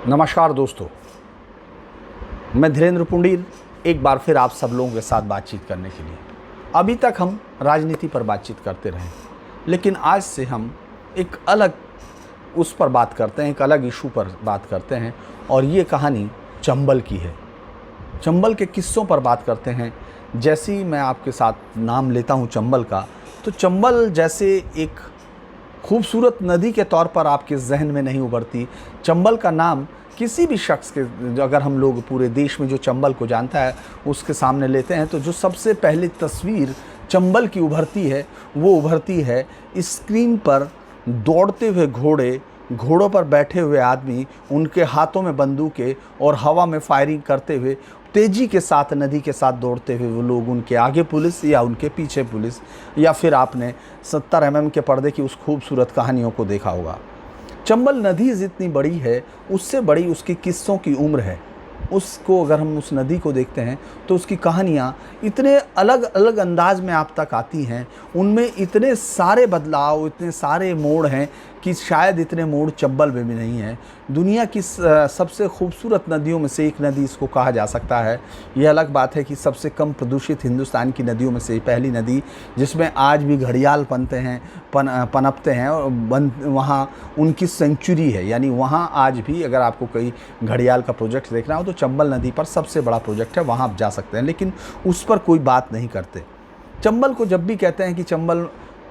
नमस्कार दोस्तों, मैं धीरेन्द्र पुंडीर एक बार फिर आप सब लोगों के साथ बातचीत करने के लिए। अभी तक हम राजनीति पर बातचीत करते रहे, लेकिन आज से हम एक अलग उस पर बात करते हैं, एक अलग इशू पर बात करते हैं और ये कहानी चंबल की है। चंबल के किस्सों पर बात करते हैं। जैसे ही मैं आपके साथ नाम लेता हूँ चंबल का, तो चंबल जैसे एक खूबसूरत नदी के तौर पर आपके जहन में नहीं उभरती। चंबल का नाम किसी भी शख्स के, अगर हम लोग पूरे देश में जो चंबल को जानता है उसके सामने लेते हैं, तो जो सबसे पहली तस्वीर चंबल की उभरती है वो उभरती है स्क्रीन पर दौड़ते हुए घोड़े, घोड़ों पर बैठे हुए आदमी, उनके हाथों में बंदूकें और हवा में फायरिंग करते हुए तेज़ी के साथ नदी के साथ दौड़ते हुए वो लोग, उनके आगे पुलिस या उनके पीछे पुलिस, या फिर आपने 70 mm के पर्दे की उस खूबसूरत कहानियों को देखा होगा। चंबल नदी जितनी बड़ी है उससे बड़ी उसकी किस्सों की उम्र है। उसको अगर हम उस नदी को देखते हैं तो उसकी कहानियाँ इतने अलग अलग अंदाज में आप तक आती हैं, उनमें इतने सारे बदलाव, इतने सारे मोड़ हैं कि शायद इतने मोड़ चंबल में भी नहीं है। दुनिया की सबसे खूबसूरत नदियों में से एक नदी इसको कहा जा सकता है। ये अलग बात है कि सबसे कम प्रदूषित हिंदुस्तान की नदियों में से पहली नदी, जिसमें आज भी घड़ियाल पनपते हैं और वहाँ उनकी सेंचुरी है, यानी वहाँ आज भी अगर आपको कोई घड़ियाल का प्रोजेक्ट देखना हो तो चंबल नदी पर सबसे बड़ा प्रोजेक्ट है, वहाँ आप जा सकते हैं, लेकिन उस पर कोई बात नहीं करते। चंबल को जब भी कहते हैं कि चंबल,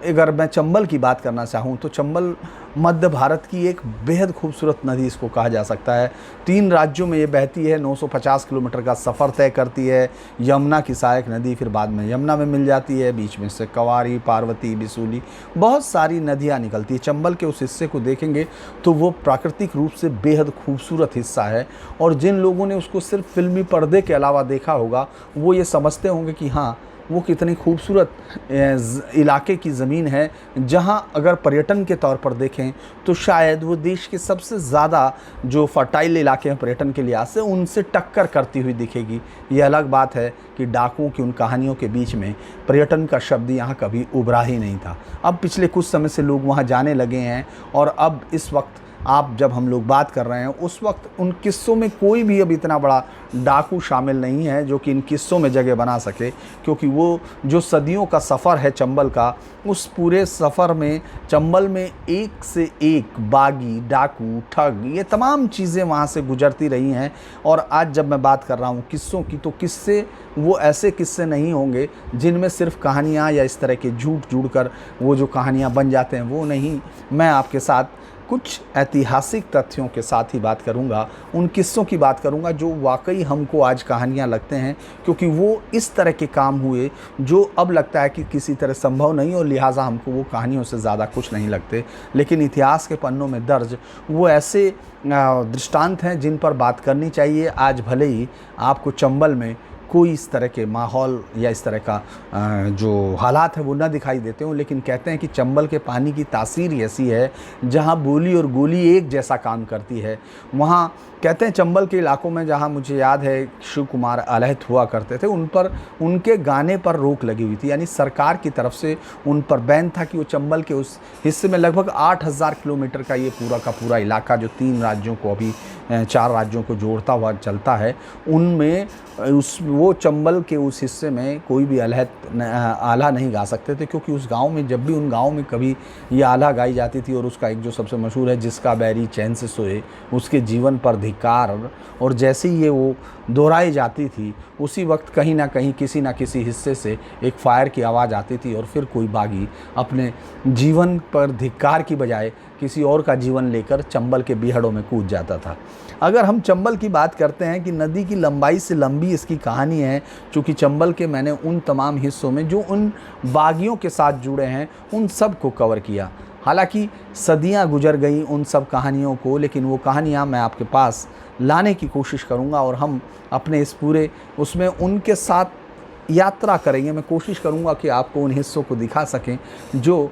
अगर मैं चंबल की बात करना चाहूँ तो चंबल मध्य भारत की एक बेहद खूबसूरत नदी इसको कहा जा सकता है। 3 राज्यों में ये बहती है, 950 किलोमीटर का सफ़र तय करती है। यमुना की सहायक नदी फिर बाद में यमुना में मिल जाती है, बीच में से कंवारी, पार्वती, बिसूली, बहुत सारी नदियाँ निकलती है। चंबल के उस हिस्से को देखेंगे तो वो प्राकृतिक रूप से बेहद खूबसूरत हिस्सा है, और जिन लोगों ने उसको सिर्फ फिल्मी पर्दे के अलावा देखा होगा वो ये समझते होंगे कि हाँ, वो कितनी खूबसूरत इलाके की ज़मीन है, जहां अगर पर्यटन के तौर पर देखें तो शायद वो देश के सबसे ज़्यादा जो फर्टाइल इलाके हैं पर्यटन के लिहाज से, उनसे टक्कर करती हुई दिखेगी। ये अलग बात है कि डाकुओं की उन कहानियों के बीच में पर्यटन का शब्द यहाँ कभी उभरा ही नहीं था। अब पिछले कुछ समय से लोग वहाँ जाने लगे हैं, और अब इस वक्त जब हम लोग बात कर रहे हैं उस वक्त उन किस्सों में कोई भी अब इतना बड़ा डाकू शामिल नहीं है जो कि इन किस्सों में जगह बना सके, क्योंकि वो जो सदियों का सफ़र है चंबल का, उस पूरे सफ़र में चंबल में एक से एक बागी, डाकू, ठग, ये तमाम चीज़ें वहाँ से गुजरती रही हैं। और आज जब मैं बात कर रहा हूँ किस्सों की, तो किस्से वो ऐसे किस्से नहीं होंगे जिनमें सिर्फ कहानियाँ या इस तरह के झूठ जुड़कर वो जो कहानियाँ बन जाते हैं, वो नहीं। मैं आपके साथ कुछ ऐतिहासिक तथ्यों के साथ ही बात करूंगा, उन किस्सों की बात करूंगा जो वाकई हमको आज कहानियां लगते हैं, क्योंकि वो इस तरह के काम हुए जो अब लगता है कि किसी तरह संभव नहीं, और लिहाजा हमको वो कहानियों से ज़्यादा कुछ नहीं लगते। लेकिन इतिहास के पन्नों में दर्ज वो ऐसे दृष्टांत हैं जिन पर बात करनी चाहिए। आज भले ही आपको चंबल में कोई इस तरह के माहौल या इस तरह का जो हालात है वो ना दिखाई देते हों, लेकिन कहते हैं कि चंबल के पानी की तासीर ऐसी है जहां बोली और गोली एक जैसा काम करती है। वहां कहते हैं चंबल के इलाकों में, जहां मुझे याद है शिव कुमार अलहत हुआ करते थे, उन पर उनके गाने पर रोक लगी हुई थी, यानी सरकार की तरफ से उन पर बैन था कि वो चंबल के उस हिस्से में लगभग 8000 किलोमीटर का ये पूरा का पूरा इलाका जो 3 राज्यों को, अभी 4 राज्यों को जोड़ता हुआ चलता है, उनमें वो चंबल के उस हिस्से में कोई भी आला नहीं गा सकते थे, क्योंकि उस गांव में, जब भी उन गांव में कभी ये आला गाई जाती थी, और उसका एक जो सबसे मशहूर है, जिसका बैरी चैन से सोए उसके जीवन पर धिक्कार, और जैसे ही ये वो दोहराई जाती थी उसी वक्त कहीं ना कहीं किसी ना किसी हिस्से से एक फायर की आवाज़ आती थी, और फिर कोई बागी अपने जीवन पर धिक्कार की बजाय किसी और का जीवन लेकर चंबल के बीहड़ों में कूद जाता था। अगर हम चंबल की बात करते हैं कि नदी की लंबाई से लंबी इसकी कहानी है, चूँकि चंबल के मैंने उन तमाम हिस्सों में जो उन बागियों के साथ जुड़े हैं उन सब को कवर किया। हालांकि सदियां गुजर गई उन सब कहानियों को, लेकिन वो कहानियां मैं आपके पास लाने की कोशिश करूंगा, और हम अपने इस पूरे उसमें उनके साथ यात्रा करेंगे। मैं कोशिश करूंगा कि आपको उन हिस्सों को दिखा सकें जो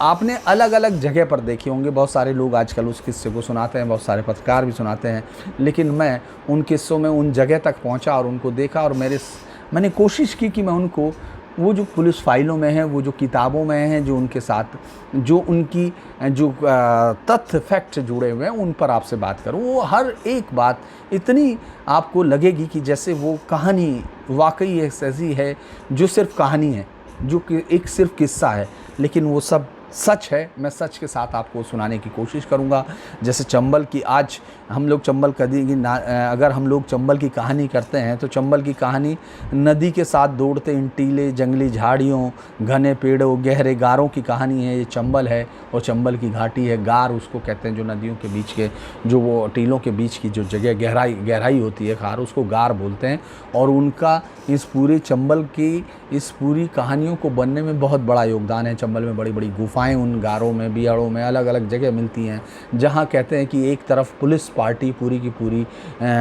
आपने अलग अलग जगह पर देखे होंगे। बहुत सारे लोग आजकल उस किस्से को सुनाते हैं, बहुत सारे पत्रकार भी सुनाते हैं, लेकिन मैं उन किस्सों में उन जगह तक पहुंचा और उनको देखा, और मैंने कोशिश की कि मैं उनको वो जो पुलिस फाइलों में है, वो जो किताबों में हैं, जो उनके साथ जो उनकी जो तथ्य फैक्ट जुड़े हुए हैं, उन पर आपसे बात करूं। वो हर एक बात इतनी आपको लगेगी कि जैसे वो कहानी वाकई एक ऐसी है जो सिर्फ कहानी है, जो कि एक सिर्फ किस्सा है, लेकिन वो सब सच है। मैं सच के साथ आपको सुनाने की कोशिश करूंगा। जैसे चंबल की, आज हम लोग चंबल अगर हम लोग चंबल की कहानी करते हैं तो चंबल की कहानी नदी के साथ दौड़ते इन टीले, जंगली झाड़ियों, घने पेड़ों, गहरे गारों की कहानी है। ये चंबल है और चंबल की घाटी है। गार उसको कहते हैं, जो नदियों के बीच के, जो वो टीलों के बीच की जो जगह गहराई होती है, खार, उसको गार बोलते हैं। और उनका इस पूरे चंबल की इस पूरी कहानियों को बनने में बहुत बड़ा योगदान है। चंबल में बड़ी बड़ी गुफाएं उन गारों में, बियाड़ों में अलग अलग जगह मिलती हैं, जहाँ कहते हैं कि एक तरफ पुलिस पार्टी पूरी की पूरी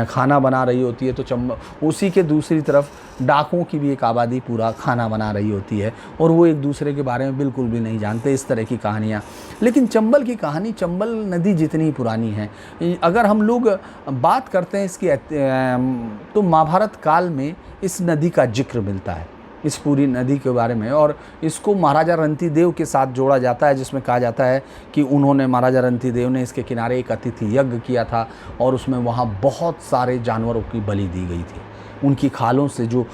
खाना बना रही होती है, तो चंबल उसी के दूसरी तरफ डाकुओं की भी एक आबादी पूरा खाना बना रही होती है, और वो एक दूसरे के बारे में बिल्कुल भी नहीं जानते। इस तरह की कहानियाँ। लेकिन चंबल की कहानी चंबल नदी जितनी पुरानी है। अगर हम लोग बात करते हैं इसकी, तो महाभारत काल में इस नदी का जिक्र मिलता है, इस पूरी नदी के बारे में, और इसको महाराजा रंतीदेव के साथ जोड़ा जाता है, जिसमें कहा जाता है कि उन्होंने, महाराजा रंतीदेव ने इसके किनारे एक अतिथि यज्ञ किया था, और उसमें वहाँ बहुत सारे जानवरों की बलि दी गई थी। उनकी खालों से जो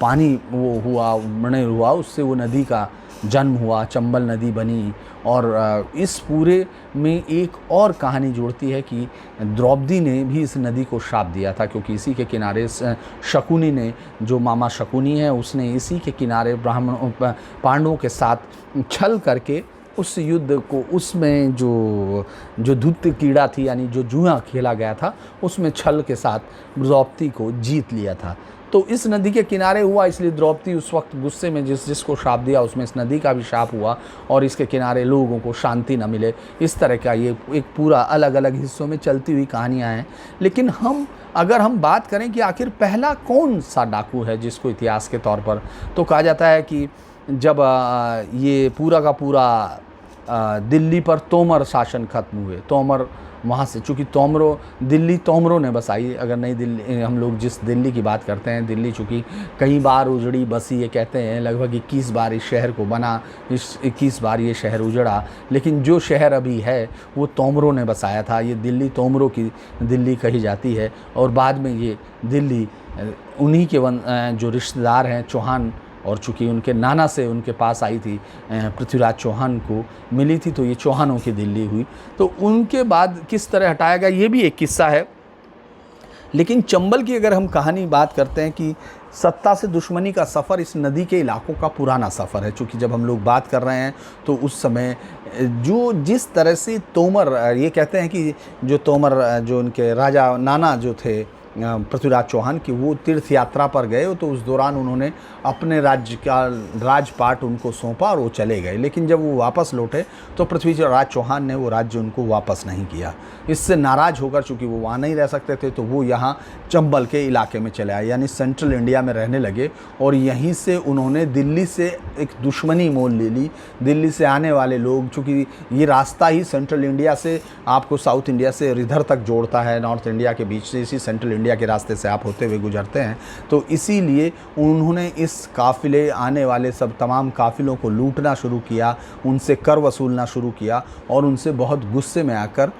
पानी वो हुआ, मृणय हुआ, उससे वो नदी का जन्म हुआ, चंबल नदी बनी। और इस पूरे में एक और कहानी जुड़ती है कि द्रौपदी ने भी इस नदी को श्राप दिया था, क्योंकि इसी के किनारे शकुनी ने, जो मामा शकुनी है, उसने इसी के किनारे पांडवों के साथ छल करके उस युद्ध को, उसमें जो धूत कीड़ा थी, यानी जो जुआ खेला गया था, उसमें छल के साथ द्रौपदी को जीत लिया था। तो इस नदी के किनारे हुआ, इसलिए द्रौपदी उस वक्त गुस्से में जिसको श्राप दिया, उसमें इस नदी का भी श्राप हुआ, और इसके किनारे लोगों को शांति न मिले। इस तरह का ये एक पूरा अलग अलग हिस्सों में चलती हुई कहानियाँ हैं। लेकिन अगर हम बात करें कि आखिर पहला कौन सा डाकू है जिसको इतिहास के तौर पर, तो कहा जाता है कि जब ये पूरा का पूरा दिल्ली पर तोमर शासन खत्म हुए, तोमर वहाँ से, चूँकि दिल्ली तोमरों ने बसाई, अगर नई दिल्ली, हम लोग जिस दिल्ली की बात करते हैं, दिल्ली चूँकि कई बार उजड़ी बसी, ये कहते हैं लगभग 21 बार इस शहर को बना, 21 बार ये शहर उजड़ा, लेकिन जो शहर अभी है वो तोमरों ने बसाया था। ये दिल्ली तोमरों की दिल्ली कही जाती है। और बाद में ये दिल्ली उन्हीं के जो रिश्तेदार हैं चौहान, और चूँकि उनके नाना से उनके पास आई थी, पृथ्वीराज चौहान को मिली थी, तो ये चौहानों की दिल्ली हुई। तो उनके बाद किस तरह हटाया गया, ये भी एक किस्सा है। लेकिन चंबल की अगर हम कहानी बात करते हैं कि सत्ता से दुश्मनी का सफ़र इस नदी के इलाकों का पुराना सफ़र है। चूँकि जब हम लोग बात कर रहे हैं तो उस समय जिस तरह से तोमर, ये कहते हैं कि जो तोमर, जो उनके राजा नाना जो थे पृथ्वीराज चौहान की, वो तीर्थ यात्रा पर गए, तो उस दौरान उन्होंने अपने राज्य का राजपाट उनको सौंपा और वो चले गए। लेकिन जब वो वापस लौटे तो पृथ्वीराज चौहान ने वो राज्य उनको वापस नहीं किया। इससे नाराज़ होकर, चूँकि वो वहाँ नहीं रह सकते थे, तो वो यहाँ चंबल के इलाके में चले आए, यानी सेंट्रल इंडिया में रहने लगे। और यहीं से उन्होंने दिल्ली से एक दुश्मनी मोल ले ली। दिल्ली से आने वाले लोग, चूँकि ये रास्ता ही सेंट्रल इंडिया से आपको साउथ इंडिया से इधर तक जोड़ता है, नॉर्थ इंडिया के बीच से, इसी सेंट्रल इंडिया के रास्ते से आप होते हुए गुजरते हैं, तो इसीलिए उन्होंने इस काफ़िले, आने वाले सब तमाम काफ़िलों को लूटना शुरू किया, उनसे कर वसूलना शुरू किया, और उनसे बहुत गुस्से में आकर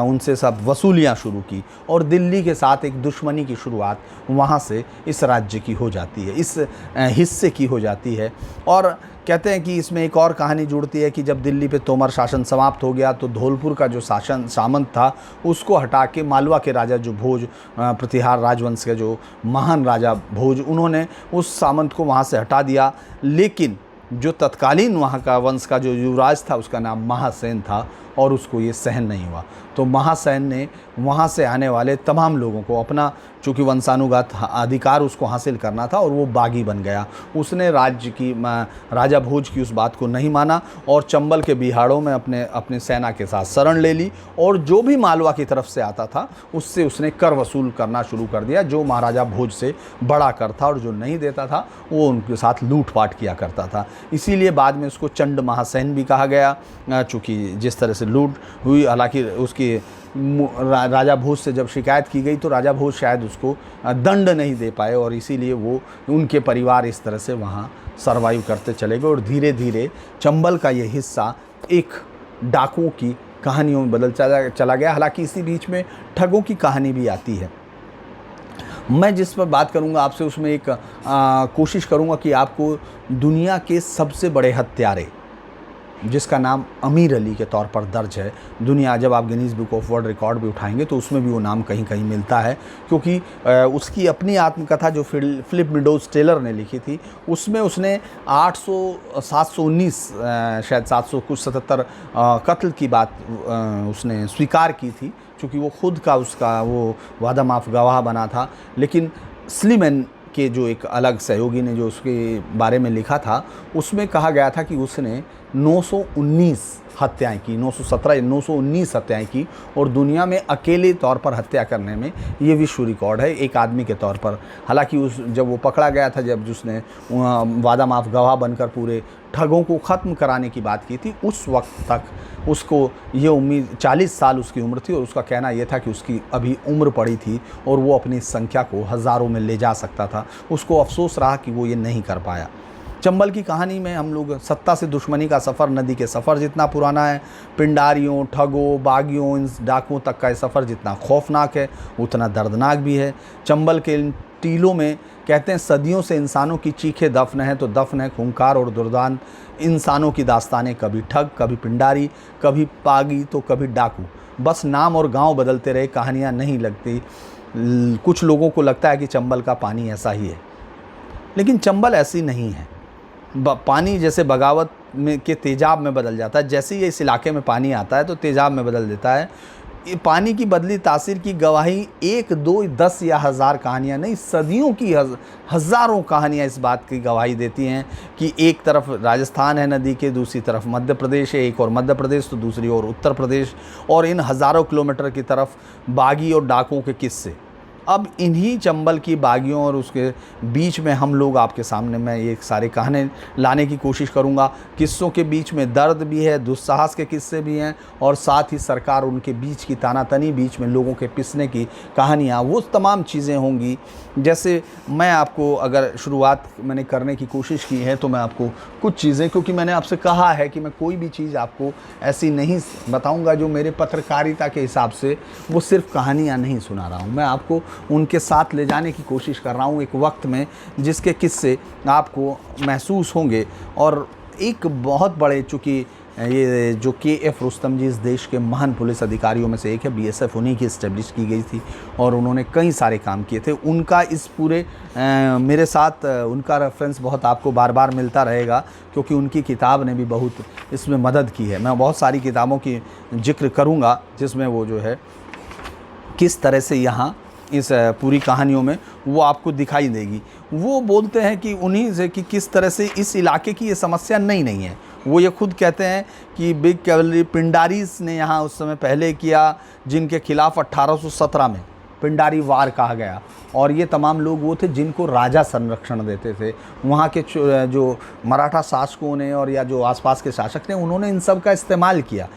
उनसे सब वसूलियाँ शुरू की, और दिल्ली के साथ एक दुश्मनी की शुरुआत वहाँ से इस राज्य की हो जाती है, इस हिस्से की हो जाती है। और कहते हैं कि इसमें एक और कहानी जुड़ती है कि जब दिल्ली पे तोमर शासन समाप्त हो गया, तो धौलपुर का जो सामंत था उसको हटा के मालवा के राजा जो भोज, प्रतिहार राजवंश के जो महान राजा भोज, उन्होंने उस सामंत को वहाँ से हटा दिया। लेकिन जो तत्कालीन वहाँ का वंश का जो युवराज था, उसका नाम महासेन था, और उसको ये सहन नहीं हुआ। तो महासेन ने वहाँ से आने वाले तमाम लोगों को अपना, चूँकि वंशानुगत अधिकार उसको हासिल करना था, और वो बागी बन गया। उसने राजा भोज की उस बात को नहीं माना, और चंबल के बिहाड़ों में अपने सेना के साथ शरण ले ली, और जो भी मालवा की तरफ से आता था उससे उसने कर वसूल करना शुरू कर दिया। जो महाराजा भोज से बड़ा कर था, और जो नहीं देता था वो उनके साथ लूटपाट किया करता था। इसीलिए बाद में उसको चंड महासेन भी कहा गया, चूँकि जिस तरह से लूट हुई, हालांकि उसकी राजा भोज से जब शिकायत की गई तो राजा भोज शायद उसको दंड नहीं दे पाए और इसीलिए वो उनके परिवार इस तरह से वहाँ सरवाइव करते चले गए और धीरे धीरे चंबल का ये हिस्सा एक डाकुओं की कहानियों में बदल चला गया। हालांकि इसी बीच में ठगों की कहानी भी आती है। मैं जिस पर बात करूंगा आपसे उसमें एक कोशिश करूंगा कि आपको दुनिया के सबसे बड़े हत्यारे जिसका नाम अमीर अली के तौर पर दर्ज है, दुनिया जब आप Guinness book of world record भी उठाएंगे तो उसमें भी वो नाम कहीं कहीं मिलता है, क्योंकि उसकी अपनी आत्मकथा जो फिलिप मेडोज टेलर ने लिखी थी उसमें उसने 719 शायद 777 कत्ल की बात उसने स्वीकार की थी, क्योंकि वो खुद का उसका वो वादा माफ गवाह बना था। लेकिन स्लीमैन के जो एक अलग सहयोगी ने जो उसके बारे में लिखा था उसमें कहा गया था कि उसने 919 हत्याएं की, 917 919 हत्याएं की और दुनिया में अकेले तौर पर हत्या करने में ये विश्व रिकॉर्ड है एक आदमी के तौर पर। हालांकि जब वो पकड़ा गया था, जब जिसने वादा माफ गवाह बनकर पूरे ठगों को ख़त्म कराने की बात की थी, उस वक्त तक उसको ये उम्मीद 40 साल उसकी उम्र थी और उसका कहना यह था कि उसकी अभी उम्र पड़ी थी और वो अपनी संख्या को हज़ारों में ले जा सकता था। उसको अफसोस रहा कि वो ये नहीं कर पाया। चंबल की कहानी में हम लोग सत्ता से दुश्मनी का सफ़र नदी के सफ़र जितना पुराना है, पिंडारियों, ठगों, बागियों, इन डाकुओं तक का ये सफ़र जितना खौफनाक है उतना दर्दनाक भी है। चंबल के इन टीलों में कहते हैं सदियों से इंसानों की चीखें दफन है, तो दफन है खूंखार और दुर्दान इंसानों की दास्तानें, कभी ठग, कभी पिंडारी, कभी पागी तो कभी डाकू। बस नाम और गांव बदलते रहे, कहानियां नहीं लगती। कुछ लोगों को लगता है कि चंबल का पानी ऐसा ही है, लेकिन चंबल ऐसी नहीं है। पानी जैसे बगावत में के तेजाब में बदल जाता है, जैसे ही इस इलाके में पानी आता है तो तेजाब में बदल देता है। ये पानी की बदली तासीर की गवाही 1, 2, 10 या 1000 कहानियाँ नहीं, सदियों की हज़ारों कहानियाँ इस बात की गवाही देती हैं कि एक तरफ राजस्थान है नदी के, दूसरी तरफ मध्य प्रदेश है, एक और मध्य प्रदेश तो दूसरी ओर उत्तर प्रदेश, और इन हज़ारों किलोमीटर की तरफ बागी और डाकुओं के किस्से। अब इन्हीं चंबल की बागियों और उसके बीच में हम लोग आपके सामने मैं ये सारे कहानी लाने की कोशिश करूंगा। किस्सों के बीच में दर्द भी है, दुस्साहस के किस्से भी हैं, और साथ ही सरकार उनके बीच की तानातनी, बीच में लोगों के पिसने की कहानियाँ, वो तमाम चीज़ें होंगी। जैसे मैं आपको अगर शुरुआत मैंने करने की कोशिश की है तो मैं आपको कुछ चीज़ें, क्योंकि मैंने आपसे कहा है कि मैं कोई भी चीज़ आपको ऐसी नहीं बताऊँगा जो मेरे पत्रकारिता के हिसाब से वो सिर्फ कहानियाँ नहीं सुना रहा हूँ, मैं आपको उनके साथ ले जाने की कोशिश कर रहा हूँ एक वक्त में जिसके किस्से आपको महसूस होंगे। और एक बहुत बड़े, चूँकि ये जो के.एफ. रुस्तम जी इस देश के महान पुलिस अधिकारियों में से एक है, बीएसएफ उन्हीं की इस्टेब्लिश की गई थी और उन्होंने कई सारे काम किए थे। उनका इस पूरे मेरे साथ उनका रेफरेंस बहुत आपको बार बार मिलता रहेगा, क्योंकि उनकी किताब ने भी बहुत इसमें मदद की है। मैं बहुत सारी किताबों की जिक्र करूँगा जिसमें वो जो है किस तरह से यहाँ इस पूरी कहानियों में वो आपको दिखाई देगी। वो बोलते हैं कि उन्हीं से कि किस तरह से इस इलाके की ये समस्या नहीं है। वो ये खुद कहते हैं कि बिग कैवलरी पिंडारीज ने यहाँ उस समय पहले किया, जिनके खिलाफ 1817 में पिंडारी वार कहा गया, और ये तमाम लोग वो थे जिनको राजा संरक्षण देते थे। वहाँ के जो मराठा शासकों ने और या जो आसपास के शासक ने, उन्होंने इन सब का इस्तेमाल किया।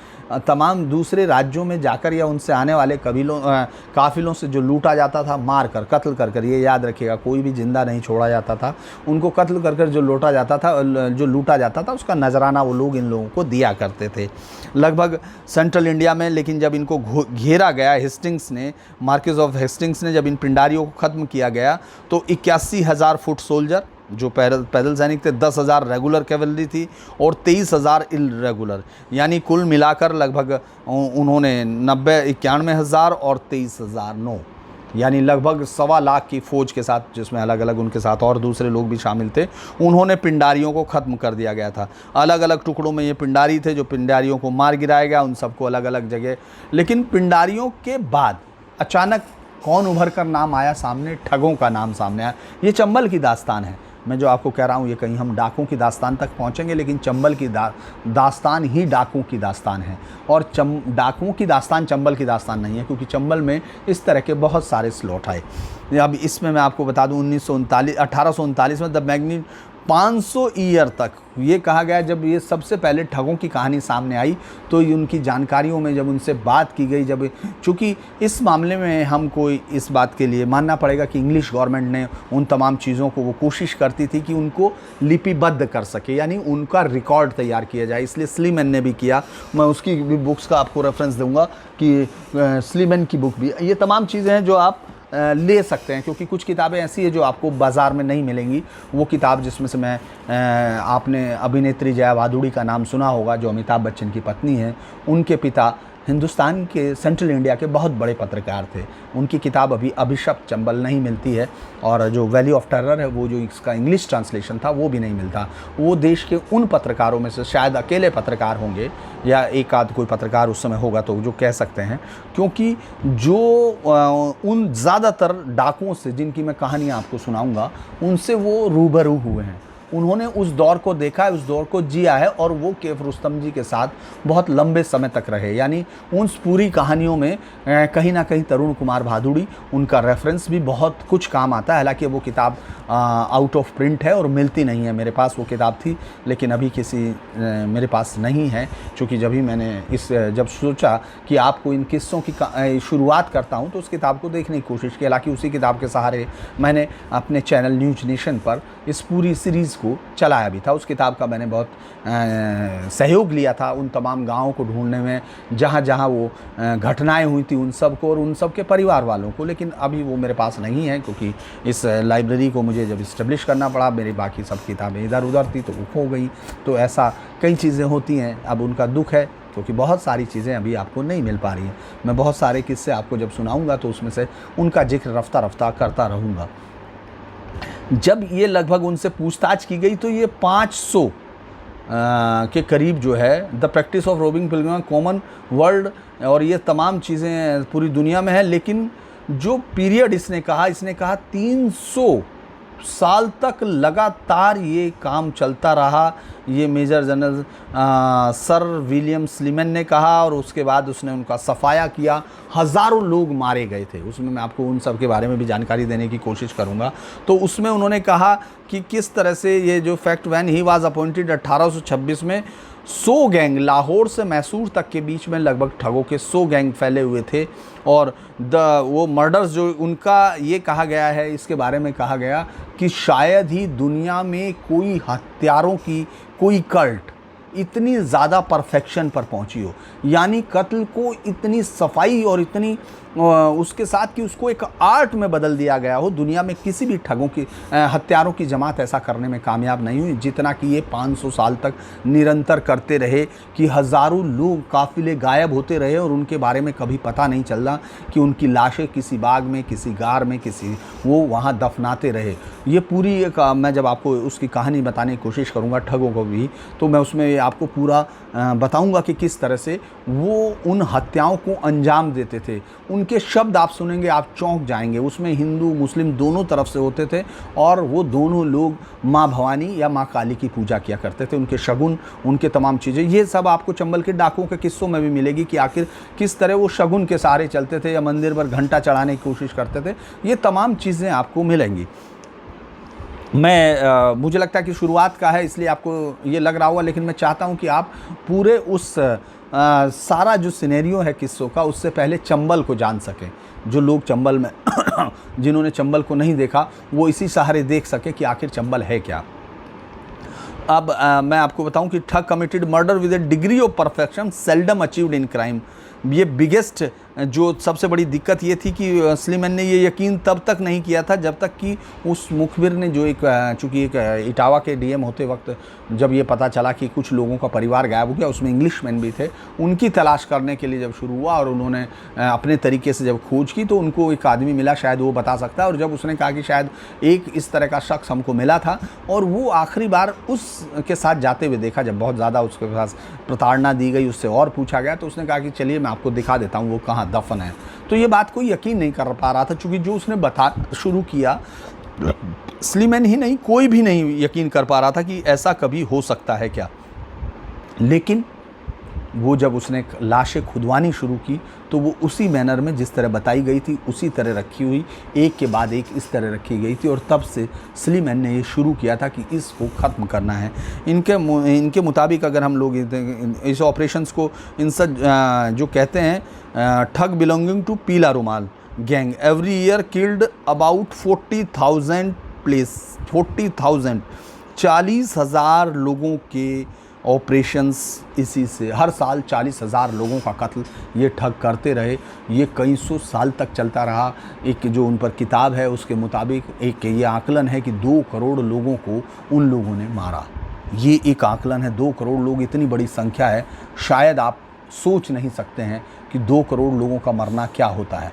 तमाम दूसरे राज्यों में जाकर या उनसे आने वाले काफिलों से जो लूटा जाता था, मार कर, कत्ल कर कर, ये याद रखिएगा, कोई भी जिंदा नहीं छोड़ा जाता था, उनको कत्ल कर कर जो लूटा जाता था उसका नजराना वो लोग इन लोगों को दिया करते थे। लगभग सेंट्रल इंडिया में, लेकिन जब इनको घेरा गया हेस्टिंग्स ने, मार्किस ऑफ हेस्टिंग्स ने, जब इन पिंडारियों को ख़त्म किया गया तो 81,000 फुट सोल्जर जो पैदल सैनिक थे, 10,000 रेगुलर कैवलरी थी और 23,000 इरेगुलर, यानी कुल मिलाकर लगभग उन्होंने 91,000 और 23,009, यानी लगभग 1.25 लाख की फ़ौज के साथ, जिसमें अलग अलग उनके साथ और दूसरे लोग भी शामिल थे, उन्होंने पिंडारियों को ख़त्म कर दिया गया था। अलग अलग टुकड़ों में ये पिंडारी थे जो पिंडारियों को मार गिराया गया, उन सबको अलग अलग जगह। लेकिन पिंडारियों के बाद अचानक कौन उभर कर नाम आया सामने? ठगों का नाम सामने आया। ये चंबल की दास्तान है। मैं जो आपको कह रहा हूँ ये कहीं हम डाकुओं की दास्तान तक पहुँचेंगे, लेकिन चंबल की दास्तान ही डाकुओं की दास्तान है। और डाकुओं की दास्तान चंबल की दास्तान नहीं है, क्योंकि चंबल में इस तरह के बहुत सारे स्लॉट आए। अब इसमें मैं आपको बता दूँ 1839 में द 500 ईयर तक ये कहा गया, जब ये सबसे पहले ठगों की कहानी सामने आई तो उनकी जानकारियों में जब उनसे बात की गई, जब चूँकि इस मामले में हमको इस बात के लिए मानना पड़ेगा कि इंग्लिश गवर्नमेंट ने उन तमाम चीज़ों को वो कोशिश करती थी कि उनको लिपिबद्ध कर सके, यानी उनका रिकॉर्ड तैयार किया जाए, इसलिए स्लीमैन ने भी किया। मैं उसकी भी बुक्स का आपको रेफरेंस दूंगा कि स्लीमैन की बुक भी, ये तमाम चीज़ें हैं जो आप ले सकते हैं, क्योंकि कुछ किताबें ऐसी है जो आपको बाज़ार में नहीं मिलेंगी। वो किताब जिसमें से मैं आपने अभिनेत्री जया भादुड़ी का नाम सुना होगा, जो अमिताभ बच्चन की पत्नी है। उनके पिता हिंदुस्तान के सेंट्रल इंडिया के बहुत बड़े पत्रकार थे। उनकी किताब अभी अभिशप्त चंबल नहीं मिलती है, और जो वैली ऑफ टेरर है वो जो इसका इंग्लिश ट्रांसलेशन था वो भी नहीं मिलता। वो देश के उन पत्रकारों में से शायद अकेले पत्रकार होंगे, या एक आध कोई पत्रकार उस समय होगा तो जो कह सकते हैं, क्योंकि जो उन ज़्यादातर डाकुओं से जिनकी मैं कहानियाँ आपको सुनाऊँगा उनसे वो रूबरू हुए हैं। उन्होंने उस दौर को देखा है, उस दौर को जिया है, और वो कैफ रुस्तम जी के साथ बहुत लंबे समय तक रहे। यानी उन पूरी कहानियों में कहीं ना कहीं तरुण कुमार भादुड़ी, उनका रेफरेंस भी बहुत कुछ काम आता है। हालांकि वो किताब आउट ऑफ प्रिंट है और मिलती नहीं है। मेरे पास वो किताब थी, लेकिन अभी मेरे पास नहीं है, क्योंकि जब भी मैंने जब सोचा कि आपको इन किस्सों की शुरुआत करता हूँ तो उस किताब को देखने की कोशिश की। हालांकि उसी किताब के सहारे मैंने अपने चैनल न्यूज नेशन पर इस पूरी सीरीज़ को चलाया भी था। उस किताब का मैंने बहुत सहयोग लिया था उन तमाम गाँवों को ढूंढने में जहाँ जहाँ वो घटनाएं हुई थी, उन सब को और उन सब के परिवार वालों को। लेकिन अभी वो मेरे पास नहीं है, क्योंकि इस लाइब्रेरी को मुझे जब इस्टेब्लिश करना पड़ा, मेरी बाकी सब किताबें इधर उधर थी तो वो खो गई। तो ऐसा कई चीज़ें होती हैं। अब उनका दुख है, क्योंकि बहुत सारी चीज़ें अभी आपको नहीं मिल पा रही हैं। मैं बहुत सारे किस्से आपको जब सुनाऊंगा तो उसमें से उनका जिक्र रफ्ता रफ्ता करता रहूँगा। जब ये लगभग उनसे पूछताछ की गई तो ये 500 के करीब जो है the practice of robin Pilgrim common world, और ये तमाम चीज़ें पूरी दुनिया में है। लेकिन जो पीरियड इसने कहा 300 साल तक लगातार ये काम चलता रहा। ये major general sir William Sleeman ने कहा, और उसके बाद उसने उनका सफाया किया। हज़ारों लोग मारे गए थे उसमें। मैं आपको उन सब के बारे में भी जानकारी देने की कोशिश करूंगा। तो उसमें उन्होंने कहा कि किस तरह से ये जो fact when he was appointed 1826 में 100 गैंग, लाहौर से मैसूर तक के बीच में लगभग ठगों के 100 गैंग फैले हुए थे। और वो मर्डर्स जो उनका ये कहा गया है, इसके बारे में कहा गया कि शायद ही दुनिया में कोई हत्यारों की कोई कल्ट इतनी ज़्यादा परफेक्शन पर पहुंची हो, यानी कत्ल को इतनी सफाई और इतनी उसके साथ कि उसको एक आर्ट में बदल दिया गया हो। दुनिया में किसी भी ठगों की हत्यारों की जमात ऐसा करने में कामयाब नहीं हुई जितना कि ये 500 साल तक निरंतर करते रहे, कि हज़ारों लोग काफ़िले गायब होते रहे और उनके बारे में कभी पता नहीं चला कि उनकी लाशें किसी बाग में, किसी गार में, वो वहाँ दफनाते रहे। ये पूरी एक मैं जब आपको उसकी कहानी बताने की कोशिश करूँगा ठगों को भी, तो मैं उसमें आपको पूरा बताऊंगा कि किस तरह से वो उन हत्याओं को अंजाम देते थे। उनके शब्द आप सुनेंगे आप चौंक जाएंगे। उसमें हिंदू मुस्लिम दोनों तरफ से होते थे, और वो दोनों लोग माँ भवानी या माँ काली की पूजा किया करते थे। उनके शगुन, उनके तमाम चीज़ें, ये सब आपको चंबल के डाकुओं के किस्सों में भी मिलेगी कि आखिर किस तरह वो शगुन के सहारे चलते थे या मंदिर पर घंटा चढ़ाने की कोशिश करते थे। ये तमाम चीज़ें आपको मिलेंगी। मुझे लगता है कि शुरुआत का है इसलिए आपको ये लग रहा होगा, लेकिन मैं चाहता हूँ कि आप पूरे उस सारा जो सिनेरियो है किस्सों का, उससे पहले चंबल को जान सकें। जो लोग चंबल में जिन्होंने चंबल को नहीं देखा वो इसी सहारे देख सके कि आखिर चंबल है क्या। अब मैं आपको बताऊं कि ठग committed murder with A degree of perfection seldom achieved in crime. ये बिगेस्ट जो सबसे बड़ी दिक्कत ये थी कि स्लीमैन ने ये यकीन तब तक नहीं किया था जब तक कि उस मुखबिर ने जो चूँकि एक इटावा के डीएम होते वक्त जब ये पता चला कि कुछ लोगों का परिवार गायब हो गया, उसमें इंग्लिशमैन भी थे, उनकी तलाश करने के लिए जब शुरू हुआ और उन्होंने अपने तरीके से जब खोज की तो उनको एक आदमी मिला, शायद वो बता सकता है। और जब उसने कहा कि शायद एक इस तरह का शख्स हमको मिला था और वो आखिरी बार उसके साथ जाते हुए देखा, जब बहुत ज़्यादा उसके पास प्रताड़ना दी गई, उससे और पूछा गया, तो उसने कहा कि चलिए मैं आपको दिखा देता हूँ वो कहाँ दफन है। तो ये बात कोई यकीन नहीं कर पा रहा था, क्योंकि जो उसने बता शुरू किया, स्लीमैन ही नहीं कोई भी नहीं यकीन कर पा रहा था कि ऐसा कभी हो सकता है क्या। लेकिन वो जब उसने लाशें खुदवानी शुरू की तो वो उसी मैनर में जिस तरह बताई गई थी उसी तरह रखी हुई, एक के बाद एक इस तरह रखी गई थी। और तब से स्लीमैन ने ये शुरू किया था कि इसको ख़त्म करना है। इनके मुताबिक अगर हम लोग इस ऑपरेशंस को जो कहते हैं ठग बिलोंगिंग टू पीला रुमाल gang every year killed about 40,000 40,000 लोगों के ऑपरेशंस इसी से, हर साल 40,000 लोगों का कत्ल ये ठग करते रहे। ये कई सौ साल तक चलता रहा। एक जो उन पर किताब है उसके मुताबिक एक ये आकलन है कि 2 करोड़ लोगों को उन लोगों ने मारा। ये एक आकलन है, 2 करोड़ लोग इतनी बड़ी संख्या है, शायद आप सोच नहीं सकते हैं कि 2 करोड़ लोगों का मरना क्या होता है।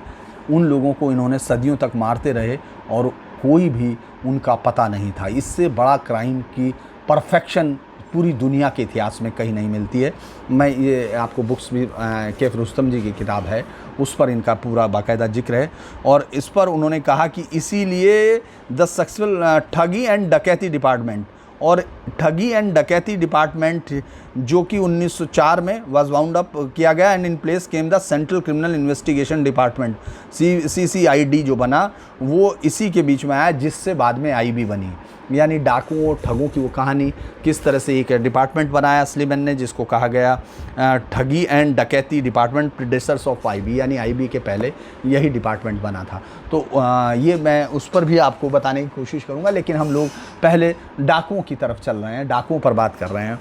उन लोगों को इन्होंने सदियों तक मारते रहे और कोई भी उनका पता नहीं था। इससे बड़ा क्राइम की परफेक्शन पूरी दुनिया के इतिहास में कहीं नहीं मिलती है। मैं ये आपको बुक्स भी कैफ रुस्तम जी की किताब है, उस पर इनका पूरा बाकायदा जिक्र है। और इस पर उन्होंने कहा कि इसीलिए द सक्सेसफुल ठगी एंड डकैती डिपार्टमेंट, और ठगी एंड डकैती डिपार्टमेंट जो कि 1904 में वाज वाउंड अप किया गया and in place came the central criminal investigation department CCID जो बना वो इसी के बीच में आया, जिससे बाद में IB बनी। यानी डाकुओं और ठगों की वो कहानी किस तरह से एक डिपार्टमेंट बनाया स्लीमैन ने, जिसको कहा गया ठगी एंड डकैती डिपार्टमेंट, प्रीडेसर्स ऑफ IB, यानी IB के पहले यही डिपार्टमेंट बना था। तो ये मैं उस पर भी आपको बताने की कोशिश करूँगा, लेकिन हम लोग पहले डाकुओं की तरफ चल रहे हैं, डाकुओं पर बात कर रहे हैं।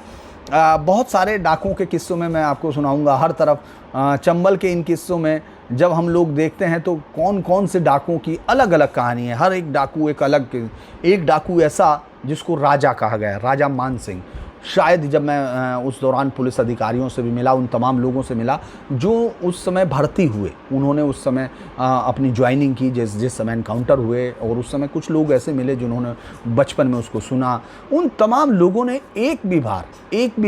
बहुत सारे डाकुओं के किस्सों में मैं आपको सुनाऊंगा। हर तरफ चंबल के इन किस्सों में जब हम लोग देखते हैं तो कौन कौन से डाकुओं की अलग अलग कहानी है। हर एक डाकू एक डाकू ऐसा जिसको राजा कहा गया, राजा मान सिंह। शायद जब मैं उस दौरान पुलिस अधिकारियों से भी मिला, उन तमाम लोगों से मिला जो उस समय भर्ती हुए, उन्होंने उस समय अपनी ज्वाइनिंग की जिस समय एनकाउंटर हुए, और उस समय कुछ लोग ऐसे मिले जिन्होंने बचपन में उसको सुना। उन तमाम लोगों ने एक भी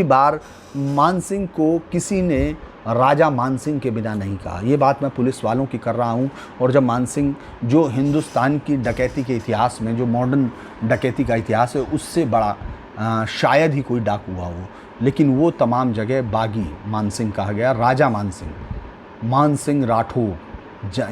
बार मान सिंह को किसी ने राजा मान सिंह के बिना नहीं कहा। ये बात मैं पुलिस वालों की कर रहा हूँ। और जब मान सिंह जो हिंदुस्तान की डकैती के इतिहास में, जो मॉडर्न डकैती का इतिहास है, उससे बड़ा शायद ही कोई डाकू हुआ हो, लेकिन वो तमाम जगह बागी मान सिंह कहा गया, राजा मान सिंह राठौर।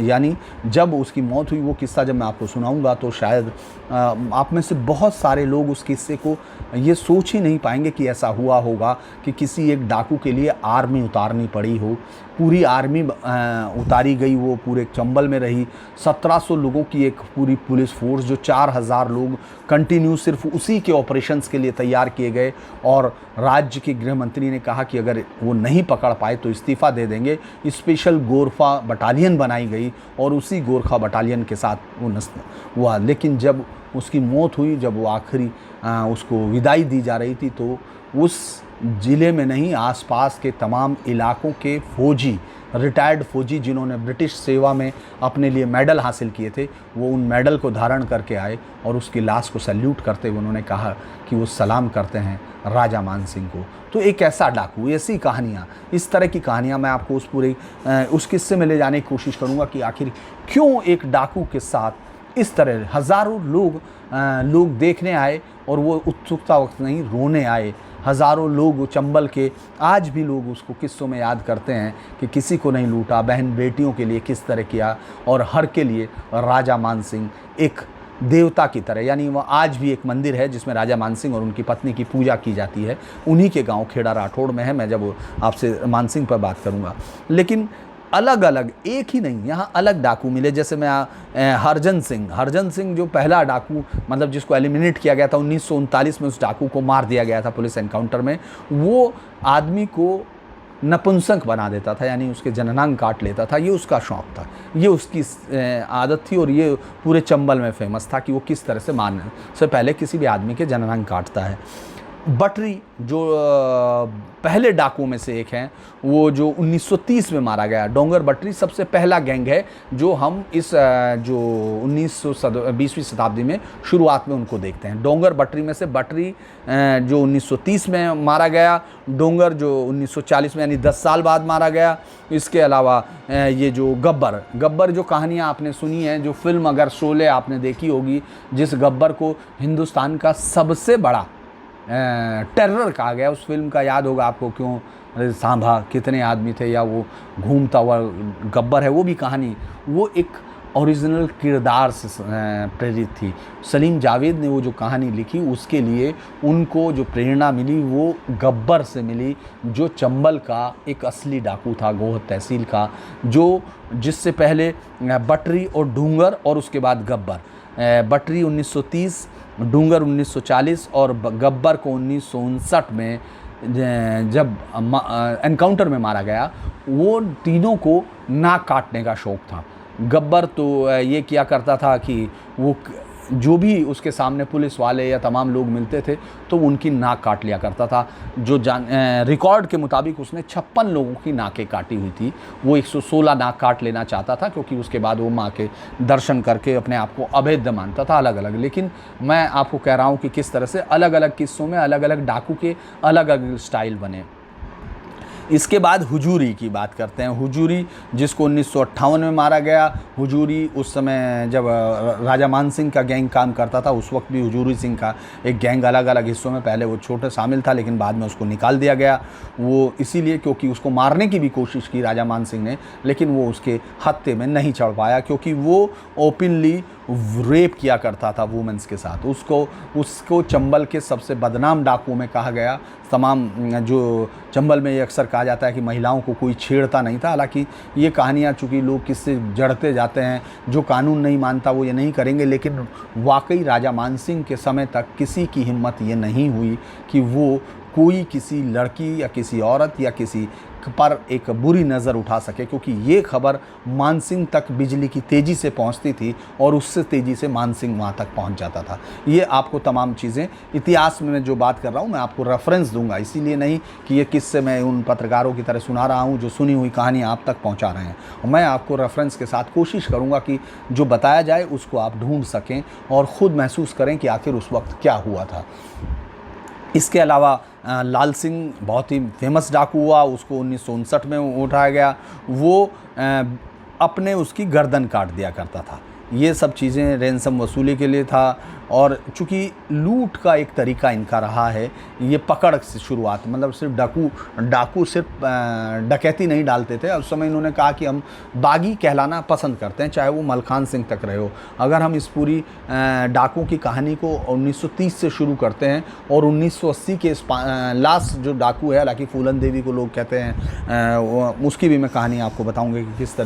यानी जब उसकी मौत हुई, वो किस्सा जब मैं आपको सुनाऊंगा तो शायद आप में से बहुत सारे लोग उस किस्से को ये सोच ही नहीं पाएंगे कि ऐसा हुआ होगा कि किसी एक डाकू के लिए आर्मी उतारनी पड़ी हो। पूरी आर्मी उतारी गई, वो पूरे चंबल में रही। 1700 लोगों की एक पूरी पुलिस फोर्स, जो 4000 लोग कंटिन्यू सिर्फ उसी के ऑपरेशंस के लिए तैयार किए गए। और राज्य के गृह मंत्री ने कहा कि अगर वो नहीं पकड़ पाए तो इस्तीफ़ा दे देंगे। स्पेशल गोरखा बटालियन बनाई गई और उसी गोरखा बटालियन के साथ वो हुआ। लेकिन जब उसकी मौत हुई, जब वो आखिरी उसको विदाई दी जा रही थी, तो उस ज़िले में नहीं, आसपास के तमाम इलाकों के फौजी, रिटायर्ड फौजी जिन्होंने ब्रिटिश सेवा में अपने लिए मेडल हासिल किए थे, वो उन मेडल को धारण करके आए और उसकी लाश को सैल्यूट करते हुए उन्होंने कहा कि वो सलाम करते हैं राजा मान सिंह को। तो एक ऐसा डाकू, ऐसी कहानियाँ, इस तरह की कहानियाँ मैं आपको उस किस्से में ले जाने की कोशिश करूँगा कि आखिर क्यों एक डाकू के साथ इस तरह हज़ारों लोग देखने आए, और वो उत्सुकता वक्त नहीं, रोने आए। हज़ारों लोग चंबल के आज भी लोग उसको किस्सों में याद करते हैं कि किसी को नहीं लूटा, बहन बेटियों के लिए किस तरह किया, और हर के लिए राजा मान सिंह एक देवता की तरह। यानी वह आज भी एक मंदिर है जिसमें राजा मान सिंह और उनकी पत्नी की पूजा की जाती है। उन्हीं के गांव खेड़ा राठौड़ में है। मैं जब आपसे मान सिंह पर बात करूंगा, लेकिन अलग अलग, एक ही नहीं, यहाँ अलग डाकू मिले। जैसे मैं हरजन सिंह जो पहला डाकू, मतलब जिसको एलिमिनेट किया गया था 1939 में, उस डाकू को मार दिया गया था पुलिस एनकाउंटर में। वो आदमी को नपुंसक बना देता था, यानी उसके जननांग काट लेता था। ये उसका शौक़ था, ये उसकी आदत थी, और ये पूरे चंबल में फेमस था कि वो किस तरह से मारने से पहले किसी भी आदमी के जननांग काटता है। बटरी जो पहले डाकुओं में से एक हैं, वो जो 1930 में मारा गया। डोंगर बटरी सबसे पहला गैंग है जो हम इस जो 20वीं शताब्दी में शुरुआत में उनको देखते हैं। डोंगर बटरी में से बटरी जो 1930 में मारा गया, डोंगर जो 1940 में यानी 10 साल बाद मारा गया। इसके अलावा ये जो गब्बर जो कहानियाँ आपने सुनी हैं, जो फिल्म अगर शोले आपने देखी होगी, जिस गब्बर को हिंदुस्तान का सबसे बड़ा टेरर कहा गया। उस फिल्म का याद होगा आपको, क्यों अरे सांभा, कितने आदमी थे, या वो घूमता हुआ गब्बर है, वो भी कहानी वो एक ओरिजिनल किरदार से प्रेरित थी। सलीम जावेद ने वो जो कहानी लिखी, उसके लिए उनको जो प्रेरणा मिली वो गब्बर से मिली, जो चंबल का एक असली डाकू था, गोहद तहसील का, जो जिससे पहले बटरी और डूंगर और उसके बाद गब्बर। बटरी 1930, डूंगर 1940 और गब्बर को 1959 में जब एनकाउंटर में मारा गया। वो तीनों को नाक काटने का शौक था। गब्बर तो ये किया करता था कि वो जो भी उसके सामने पुलिस वाले या तमाम लोग मिलते थे तो उनकी नाक काट लिया करता था। जो रिकॉर्ड के मुताबिक उसने 56 लोगों की नाकें काटी हुई थी। वो 116 नाक काट लेना चाहता था, क्योंकि उसके बाद वो माँ के दर्शन करके अपने आप को अभेद्य मानता था, अलग अलग। लेकिन मैं आपको कह रहा हूँ कि किस तरह से अलग अलग किस्सों में अलग अलग डाकू के अलग अलग स्टाइल बने। इसके बाद हुजूरी की बात करते हैं। हुजूरी, जिसको 1958 में मारा गया। हुजूरी उस समय जब राजा मान सिंह का गैंग काम करता था, उस वक्त भी हुजूरी सिंह का एक गैंग अलग अलग हिस्सों में, पहले वो छोटे शामिल था लेकिन बाद में उसको निकाल दिया गया। वो इसीलिए क्योंकि उसको मारने की भी कोशिश की राजा मान सिंह ने, लेकिन वो उसके हत्थे में नहीं चढ़ पाया, क्योंकि वो ओपनली रेप किया करता था वुमेन्स के साथ। उसको चंबल के सबसे बदनाम डाकुओं में कहा गया। तमाम जो चंबल में ये अक्सर कहा जाता है कि महिलाओं को कोई छेड़ता नहीं था। हालांकि ये कहानियाँ चूँकि लोग किससे जड़ते जाते हैं, जो कानून नहीं मानता वो ये नहीं करेंगे, लेकिन वाकई राजा मान सिंह के समय तक किसी की हिम्मत ये नहीं हुई कि वो कोई किसी लड़की या किसी औरत या किसी पर एक बुरी नज़र उठा सके, क्योंकि ये खबर मान सिंह तक बिजली की तेज़ी से पहुंचती थी और उससे तेज़ी से मान सिंह वहाँ तक पहुंच जाता था। ये आपको तमाम चीज़ें इतिहास में मैं जो बात कर रहा हूँ मैं आपको रेफरेंस दूंगा, इसीलिए नहीं कि ये किससे मैं उन पत्रकारों की तरह सुना रहा हूँ जो सुनी हुई कहानी आप तक पहुँचा रहे हैं। मैं आपको रेफरेंस के साथ कोशिश करूँगा कि जो बताया जाए उसको आप ढूँढ सकें और ख़ुद महसूस करें कि आखिर उस वक्त क्या हुआ था। इसके अलावा लाल सिंह बहुत ही फेमस डाकू हुआ, उसको 1959 में उठाया गया। वो अपने उसकी गर्दन काट दिया करता था। ये सब चीज़ें रैंसम वसूली के लिए था। और चूँकि लूट का एक तरीका इनका रहा है, ये पकड़ से शुरुआत, मतलब सिर्फ डाकू सिर्फ डकैती नहीं डालते थे। उस समय इन्होंने कहा कि हम बागी कहलाना पसंद करते हैं, चाहे वो मलखान सिंह तक रहे हो। अगर हम इस पूरी डाकू की कहानी को 1930 से शुरू करते हैं और 1980 के लास्ट जो डाकू है, हालांकि फूलन देवी को लोग कहते हैं, उसकी भी मैं कहानी आपको बताऊँगी कि किस तरह